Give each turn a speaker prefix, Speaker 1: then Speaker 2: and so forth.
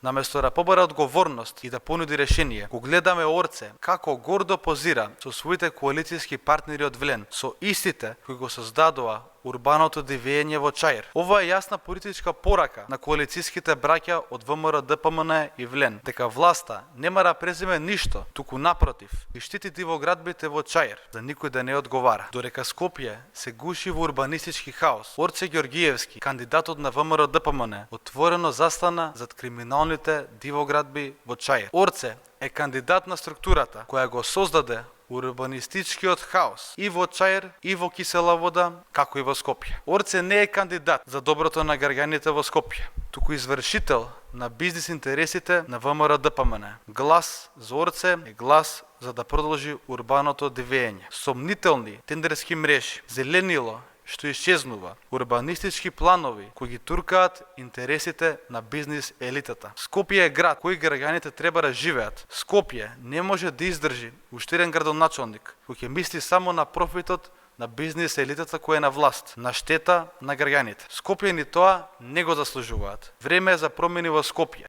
Speaker 1: Наместо да побара одговорност и да понуди решение, го гледаме Орце како гордо позира со своите коалицијски партнери од Влен, со истите кои го создадоа урбаното дивење во Чаир. Ова е јасна политичка порака на коалицијските браќа од ВМРО, ДПМН и Влен, дека власта нема да преземе ништо, туку напротив, и штити дивоградбите во Чаир, за никој да не одговара. Додека Скопје се гуши во урбанистички хаос, Орце Ѓоргиевски, кандидатот на ВМРО ДПМН, отворено застана зад криминалните дивоградби во Чаир. Орце е кандидат на структурата која го создаде урбанистичкиот хаос и во Чаир, и во Кисела Вода, како и во Скопје. Орце не е кандидат за доброто на граѓаните во Скопје, туку извршител на бизнис интересите на ВМРО ДПМН. Глас за Орце е глас за да продолжи урбаното дивење. Сомнителни тендерски мрежи, зеленило што исчезнува, урбанистички планови кои ги туркаат интересите на бизнис елитата. Скопје е град кој граѓаните треба да живеат. Скопје не може да издржи уште еден градоначалник кој ќе мисли само на профитот на бизнис елитата која е на власт, на штета на граѓаните. Скопјани тоа не го заслужуваат. Време е за промени во Скопје.